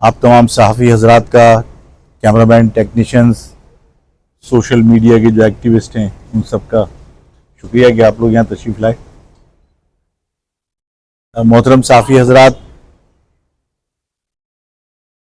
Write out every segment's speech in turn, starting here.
آپ تمام صحافی حضرات کا، کیمرہ مین، ٹیکنیشینز، سوشل میڈیا کے جو ایکٹیوسٹ ہیں ان سب کا شکریہ کہ آپ لوگ یہاں تشریف لائے۔ محترم صحافی حضرات،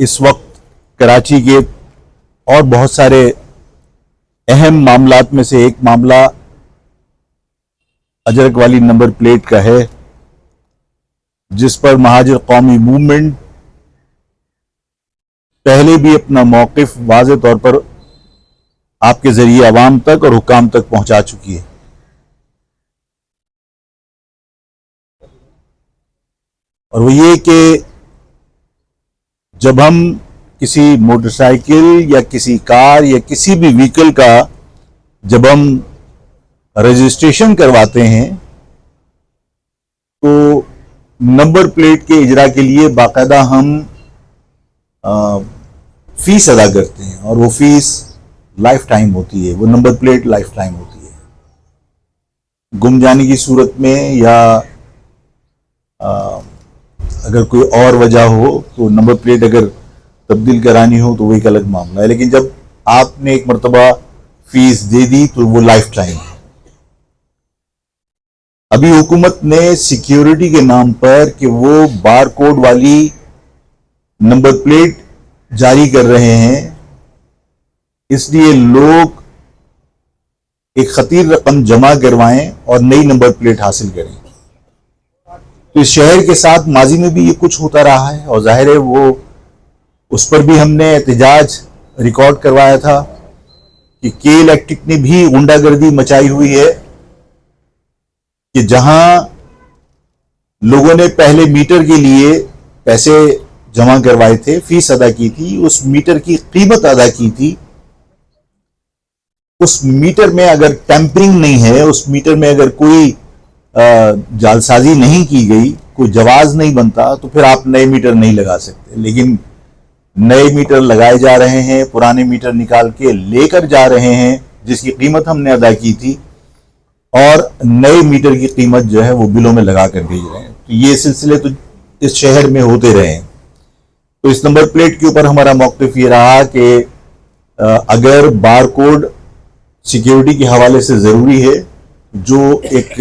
اس وقت کراچی کے اور بہت سارے اہم معاملات میں سے ایک معاملہ اجرک والی نمبر پلیٹ کا ہے، جس پر مہاجر قومی موومنٹ پہلے بھی اپنا موقف واضح طور پر آپ کے ذریعے عوام تک اور حکام تک پہنچا چکی ہے۔ اور وہ یہ کہ جب ہم کسی موٹر سائیکل یا کسی کار یا کسی بھی وہیکل کا جب ہم رجسٹریشن کرواتے ہیں تو نمبر پلیٹ کے اجرا کے لیے باقاعدہ ہم فیس ادا کرتے ہیں، اور وہ فیس لائف ٹائم ہوتی ہے، وہ نمبر پلیٹ لائف ٹائم ہوتی ہے۔ گم جانے کی صورت میں یا اگر کوئی اور وجہ ہو تو نمبر پلیٹ اگر تبدیل کرانی ہو تو وہ ایک الگ معاملہ ہے، لیکن جب آپ نے ایک مرتبہ فیس دے دی تو وہ لائف ٹائم ہے۔ ابھی حکومت نے سیکیورٹی کے نام پر کہ وہ بار کوڈ والی نمبر پلیٹ جاری کر رہے ہیں، اس لیے لوگ ایک خطیر رقم جمع کروائیں اور نئی نمبر پلیٹ حاصل کریں۔ تو اس شہر کے ساتھ ماضی میں بھی یہ کچھ ہوتا رہا ہے، اور ظاہر ہے وہ اس پر بھی ہم نے احتجاج ریکارڈ کروایا تھا کہ کے الیکٹرک نے بھی غنڈہ گردی مچائی ہوئی ہے کہ جہاں لوگوں نے پہلے میٹر کے لیے پیسے جمع کروائے تھے، فیس ادا کی تھی، اس میٹر کی قیمت ادا کی تھی، اس میٹر میں اگر ٹیمپرنگ نہیں ہے، اس میٹر میں اگر کوئی جعلسازی نہیں کی گئی، کوئی جواز نہیں بنتا، تو پھر آپ نئے میٹر نہیں لگا سکتے۔ لیکن نئے میٹر لگائے جا رہے ہیں، پرانے میٹر نکال کے لے کر جا رہے ہیں جس کی قیمت ہم نے ادا کی تھی، اور نئے میٹر کی قیمت جو ہے وہ بلوں میں لگا کر بھیج رہے ہیں۔ تو یہ سلسلے تو اس شہر میں ہوتے رہے ہیں۔ تو اس نمبر پلیٹ کے اوپر ہمارا موقف یہ رہا کہ اگر بار کوڈ سیکیورٹی کے حوالے سے ضروری ہے، جو ایک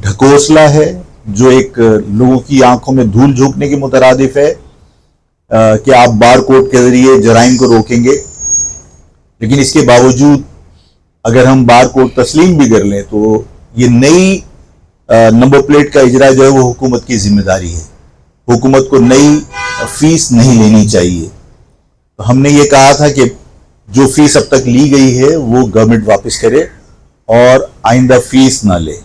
ڈھکوسلا ہے، جو ایک لوگوں کی آنکھوں میں دھول جھونکنے کے مترادف ہے کہ آپ بار کوڈ کے ذریعے جرائم کو روکیں گے، لیکن اس کے باوجود اگر ہم بار کوڈ تسلیم بھی کر لیں تو یہ نئی نمبر پلیٹ کا اجرا جو ہے وہ حکومت کی ذمہ داری ہے۔ حکومت کو نئی فیس نہیں لینی چاہیے۔ تو ہم نے یہ کہا تھا کہ جو فیس اب تک لی گئی ہے وہ گورنمنٹ واپس کرے اور آئندہ فیس نہ لے۔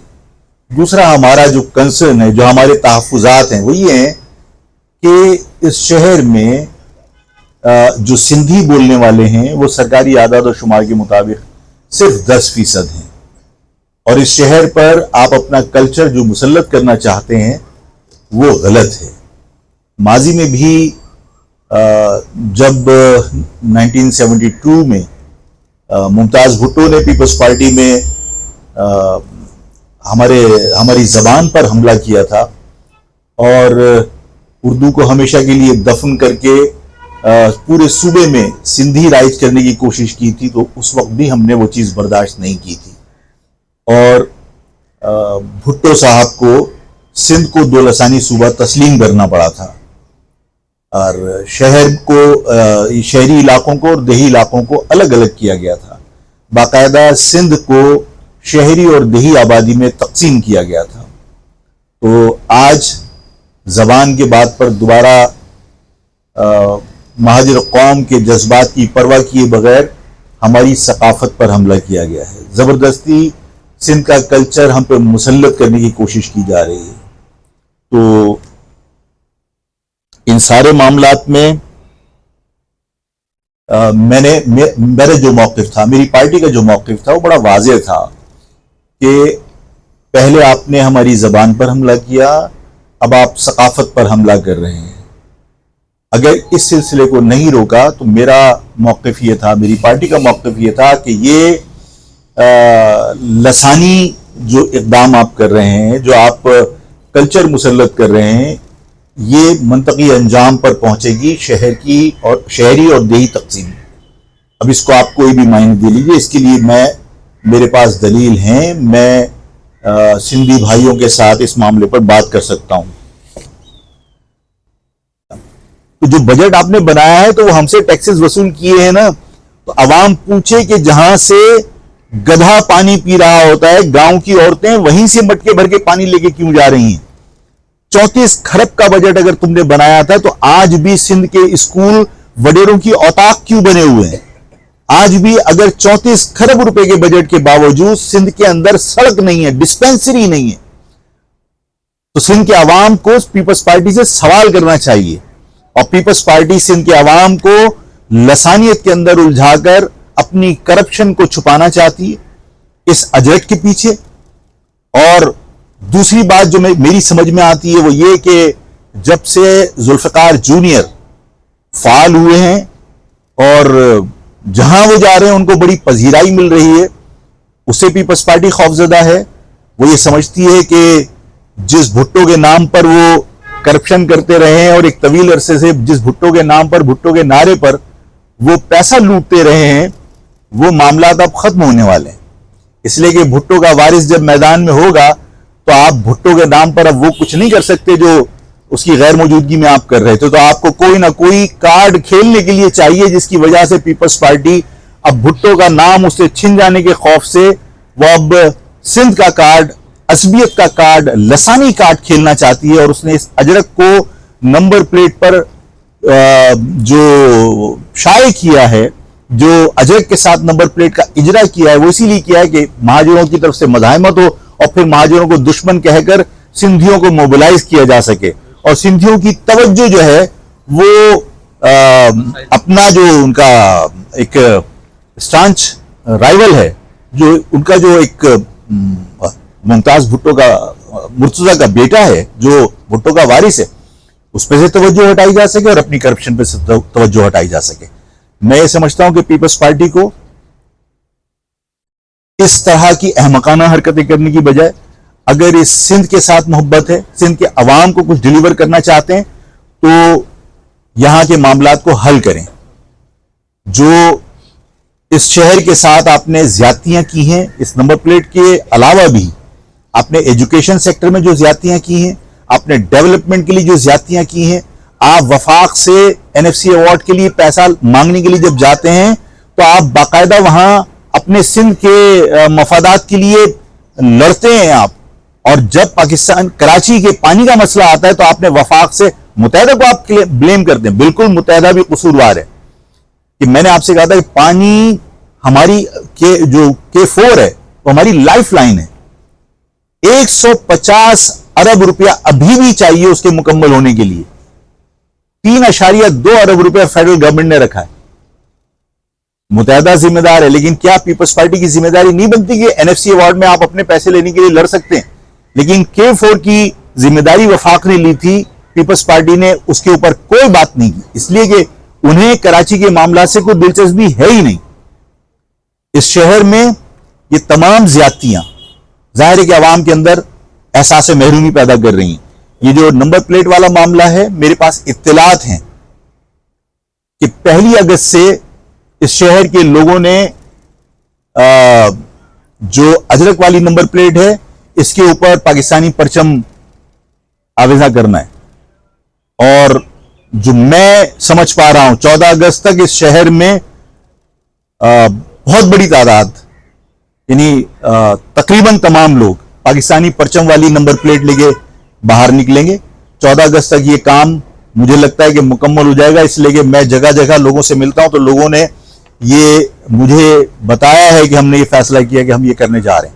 دوسرا ہمارا جو کنسرن ہے، جو ہمارے تحفظات ہیں، وہ یہ ہیں کہ اس شہر میں جو سندھی بولنے والے ہیں وہ سرکاری اعداد و شمار کے مطابق صرف 10% ہیں، اور اس شہر پر آپ اپنا کلچر جو مسلط کرنا چاہتے ہیں وہ غلط ہے۔ ماضی میں بھی جب 1972 میں ممتاز بھٹو نے پیپلز پارٹی میں ہماری زبان پر حملہ کیا تھا اور اردو کو ہمیشہ کے لیے دفن کر کے پورے صوبے میں سندھی رائج کرنے کی کوشش کی تھی، تو اس وقت بھی ہم نے وہ چیز برداشت نہیں کی تھی، اور بھٹو صاحب کو سندھ کو دو لسانی صوبہ تسلیم کرنا پڑا تھا، اور شہری علاقوں کو اور دیہی علاقوں کو الگ الگ کیا گیا تھا۔ باقاعدہ سندھ کو شہری اور دیہی آبادی میں تقسیم کیا گیا تھا۔ تو آج زبان کے بات پر دوبارہ مہاجر قوم کے جذبات کی پرواہ کیے بغیر ہماری ثقافت پر حملہ کیا گیا ہے۔ زبردستی سندھ کا کلچر ہم پہ مسلط کرنے کی کوشش کی جا رہی ہے۔ تو ان سارے معاملات میں میرا جو موقف تھا، میری پارٹی کا جو موقف تھا، وہ بڑا واضح تھا کہ پہلے آپ نے ہماری زبان پر حملہ کیا، اب آپ ثقافت پر حملہ کر رہے ہیں۔ اگر اس سلسلے کو نہیں روکا تو میرا موقف یہ تھا، میری پارٹی کا موقف یہ تھا کہ یہ لسانی جو اقدام آپ کر رہے ہیں، جو آپ کلچر مسلط کر رہے ہیں، یہ منطقی انجام پر پہنچے گی شہری اور دیہی تقسیم. اب اس کو آپ کوئی بھی معنی دے لیجیے، اس کے لیے میرے پاس دلیل ہیں، میں سندھی بھائیوں کے ساتھ اس معاملے پر بات کر سکتا ہوں. تو جو بجٹ آپ نے بنایا ہے تو وہ ہم سے ٹیکسز وصول کیے ہیں نا، تو عوام پوچھے کہ جہاں سے گدھا پانی پی رہا ہوتا ہے، گاؤں کی عورتیں وہیں سے مٹکے بھر کے پانی لے کے کیوں جا رہی ہیں؟ 34 کھرب کا بجٹ اگر تم نے بنایا تھا تو آج بھی سندھ کے اسکول وڈیروں کی اوتاق کیوں بنے ہوئے ہیں؟ آج بھی اگر 34 کھرب روپے کے بجٹ کے باوجود سندھ کے اندر سڑک نہیں ہے، ڈسپینسری نہیں ہے، تو سندھ کے عوام کو پیپلز پارٹی سے سوال کرنا چاہیے. اور پیپلز پارٹی سندھ کے عوام کو لسانیت کے اندر الجھا کر اپنی کرپشن کو چھپانا چاہتی ہے اس اجرک کے پیچھے. اور دوسری بات جو میری سمجھ میں آتی ہے وہ یہ کہ جب سے ذوالفقار جونیئر فعال ہوئے ہیں اور جہاں وہ جا رہے ہیں ان کو بڑی پذیرائی مل رہی ہے، اس سے پیپلز پارٹی خوفزدہ ہے. وہ یہ سمجھتی ہے کہ جس بھٹو کے نام پر وہ کرپشن کرتے رہے ہیں اور ایک طویل عرصے سے جس بھٹو کے نام پر، بھٹو کے نعرے پر وہ پیسہ لوٹتے رہے ہیں، وہ معاملات اب ختم ہونے والے ہیں. اس لیے کہ بھٹو کا وارث جب میدان میں ہوگا تو آپ بھٹو کے نام پر اب وہ کچھ نہیں کر سکتے جو اس کی غیر موجودگی میں آپ کر رہے تھے. تو آپ کو کوئی نہ کوئی کارڈ کھیلنے کے لیے چاہیے جس کی وجہ سے پیپلز پارٹی اب بھٹو کا نام اس سے چھن جانے کے خوف سے وہ اب سندھ کا کارڈ، عصبیت کا کارڈ، لسانی کارڈ کھیلنا چاہتی ہے. اور اس نے اس اجرک کو نمبر پلیٹ پر جو شائع کیا ہے، جو اجرک کے ساتھ نمبر پلیٹ کا اجرا کیا ہے، وہ اسی لیے کیا ہے کہ مہاجروں کی طرف سے مزاحمت ہو اور پھر مہاجروں کو دشمن کہہ کر سندھیوں کو موبلائز کیا جا سکے. اور سندھیوں کی توجہ جو ہے وہ اپنا جو ان کا ایک اسٹانچ رائیول ہے، جو ان کا جو ایک ممتاز بھٹو کا، مرتضیٰ کا بیٹا ہے جو بھٹو کا وارث ہے، اس پہ سے توجہ ہٹائی جا سکے اور اپنی کرپشن پہ سے توجہ ہٹائی جا سکے. میں یہ سمجھتا ہوں کہ پیپلز پارٹی کو اس طرح کی احمقانہ حرکتیں کرنے کی بجائے اگر اس سندھ کے ساتھ محبت ہے، سندھ کے عوام کو کچھ ڈیلیور کرنا چاہتے ہیں تو یہاں کے معاملات کو حل کریں. جو اس شہر کے ساتھ آپ نے زیادتیاں کی ہیں، اس نمبر پلیٹ کے علاوہ بھی آپ نے ایجوکیشن سیکٹر میں جو زیادتیاں کی ہیں، آپ نے ڈیولپمنٹ کے لیے جو زیادتیاں کی ہیں، آپ وفاق سے NFC ایوارڈ کے لیے پیسہ مانگنے کے لیے جب جاتے ہیں تو آپ باقاعدہ وہاں اپنے سندھ کے مفادات کے لیے لڑتے ہیں آپ. اور جب پاکستان کراچی کے پانی کا مسئلہ آتا ہے تو آپ نے وفاق سے متحدہ کو آپ بلیم کرتے ہیں. بالکل متحدہ بھی قصوروار ہے کہ میں نے آپ سے کہا تھا کہ پانی ہماری جو K4 ہے وہ ہماری لائف لائن ہے. 150 ارب روپیہ ابھی بھی چاہیے اس کے مکمل ہونے کے لیے. 3.2 ارب روپیہ فیڈرل گورنمنٹ نے رکھا ہے. متحدہ ذمہ دار ہے، لیکن کیا پیپلز پارٹی کی ذمہ داری نہیں بنتی کہ NFC ایوارڈ میں آپ اپنے پیسے لینے کے لیے لڑ سکتے ہیں؟ لیکن K4 کی ذمہ داری وفاق نے لی تھی، پیپلز پارٹی نے اس کے اوپر کوئی بات نہیں کی، اس لیے کہ انہیں کراچی کے معاملات سے کوئی دلچسپی ہے ہی نہیں. اس شہر میں یہ تمام زیادتیاں ظاہر ہے کہ عوام کے اندر احساس محرومی پیدا کر رہی ہیں. یہ جو نمبر پلیٹ والا معاملہ ہے، میرے پاس اطلاعات ہیں کہ 1 اگست سے اس شہر کے لوگوں نے جو اجرک والی نمبر پلیٹ ہے اس کے اوپر پاکستانی پرچم آویزاں کرنا ہے. اور جو میں سمجھ پا رہا ہوں 14 اگست تک اس شہر میں بہت بڑی تعداد، یعنی تقریباً تمام لوگ پاکستانی پرچم والی نمبر پلیٹ لے کے باہر نکلیں گے. 14 اگست تک یہ کام مجھے لگتا ہے کہ مکمل ہو جائے گا، اس لیے کہ میں جگہ جگہ لوگوں سے ملتا ہوں تو لوگوں نے یہ مجھے بتایا ہے کہ ہم نے یہ فیصلہ کیا کہ ہم یہ کرنے جا رہے ہیں.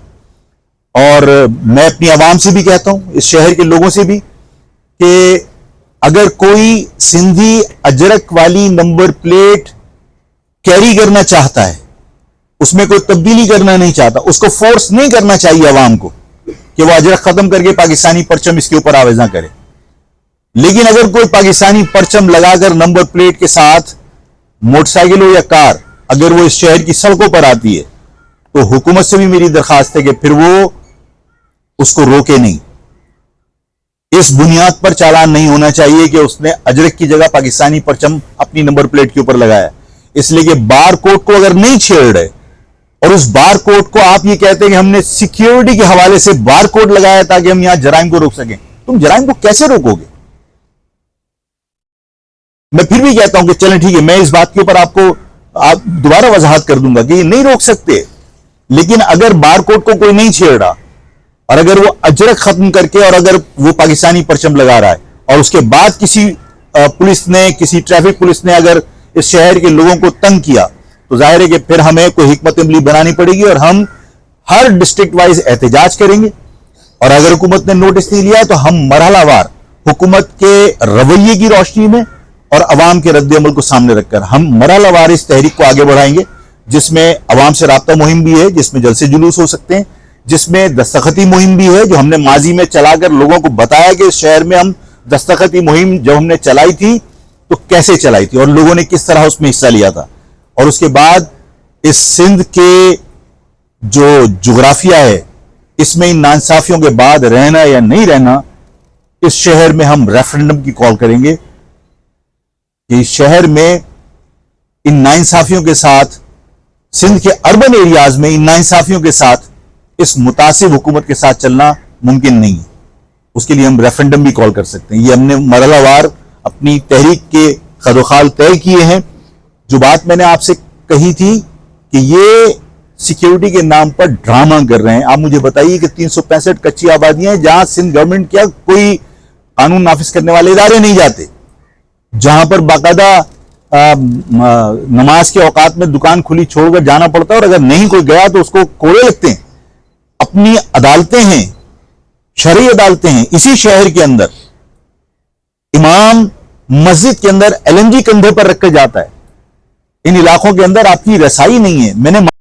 اور میں اپنی عوام سے بھی کہتا ہوں، اس شہر کے لوگوں سے بھی، کہ اگر کوئی سندھی اجرک والی نمبر پلیٹ کیری کرنا چاہتا ہے، اس میں کوئی تبدیلی کرنا نہیں چاہتا، اس کو فورس نہیں کرنا چاہیے عوام کو کہ وہ اجرک ختم کر کے پاکستانی پرچم اس کے اوپر آویزاں کرے. لیکن اگر کوئی پاکستانی پرچم لگا کر نمبر پلیٹ کے ساتھ موٹر سائیکل ہو یا کار اگر وہ اس شہر کی سڑکوں پر آتی ہے تو حکومت سے بھی میری درخواست ہے کہ پھر وہ اس کو روکے نہیں. اس بنیاد پر چالان نہیں ہونا چاہیے کہ اس نے اجرک کی جگہ پاکستانی پرچم اپنی نمبر پلیٹ کے اوپر لگایا، اس لیے کہ بار کوڈ کو اگر نہیں چھیڑ رہے اور اس بار کوڈ کو آپ یہ کہتے ہیں کہ ہم نے سیکیورٹی کے حوالے سے بار کوڈ لگایا تاکہ ہم یہاں جرائم کو روک سکیں، تم جرائم کو کیسے روکو گے؟ میں پھر بھی کہتا ہوں کہ چلیں ٹھیک ہے، میں اس بات کے اوپر آپ کو دوبارہ وضاحت کر دوں گا کہ یہ نہیں روک سکتے، لیکن اگر بار کوڈ کو کوئی نہیں چھیڑ رہا اور اگر وہ اجرک ختم کر کے اور اگر وہ پاکستانی پرچم لگا رہا ہے اور اس کے بعد کسی پولیس نے، کسی ٹریفک پولیس نے اگر اس شہر کے لوگوں کو تنگ کیا تو ظاہر ہے کہ پھر ہمیں کوئی حکمت عملی بنانی پڑے گی اور ہم ہر ڈسٹرکٹ وائز احتجاج کریں گے، اور اگر حکومت نے نوٹس نہیں لیا تو ہم مرحلہ وار حکومت کے رویے کی روشنی میں اور عوام کے رد عمل کو سامنے رکھ کر ہم مرحلہ وار اس تحریک کو آگے بڑھائیں گے، جس میں عوام سے رابطہ مہم بھی ہے، جس میں جلسے جلوس ہو سکتے ہیں، جس میں دستخطی مہم بھی ہے جو ہم نے ماضی میں چلا کر لوگوں کو بتایا کہ اس شہر میں ہم دستخطی مہم جب ہم نے چلائی تھی تو کیسے چلائی تھی اور لوگوں نے کس طرح اس میں حصہ لیا تھا، اور اس کے بعد اس سندھ کے جو جغرافیہ ہے اس میں ان ناانصافیوں کے بعد رہنا یا نہیں رہنا، اس شہر میں ہم ریفرنڈم کی کال کریں گے کہ اس شہر میں ان ناانصافیوں کے ساتھ، سندھ کے اربن ایریاز میں ان ناانصافیوں کے ساتھ اس متعصب حکومت کے ساتھ چلنا ممکن نہیں ہے، اس کے لیے ہم ریفرنڈم بھی کال کر سکتے ہیں۔ یہ ہم نے مرحلہ وار اپنی تحریک کے خدوخال طے کیے ہیں۔ جو بات میں نے آپ سے کہی تھی کہ یہ سیکیورٹی کے نام پر ڈرامہ کر رہے ہیں، آپ مجھے بتائیے کہ 365 کچی آبادیاں ہیں جہاں سندھ گورنمنٹ کیا کوئی قانون نافذ کرنے والے ادارے نہیں جاتے، جہاں پر باقاعدہ نماز کے اوقات میں دکان کھلی چھوڑ کر جانا پڑتا ہے اور اگر نہیں کوئی گیا تو اس کو کوڑے لگتے ہیں۔ اپنی عدالتیں ہیں، شرعی عدالتیں ہیں، اسی شہر کے اندر امام مسجد کے اندر LNG کندھے پر رکھ کے جاتا ہے۔ ان علاقوں کے اندر آپ کی رسائی نہیں ہے۔ میں نے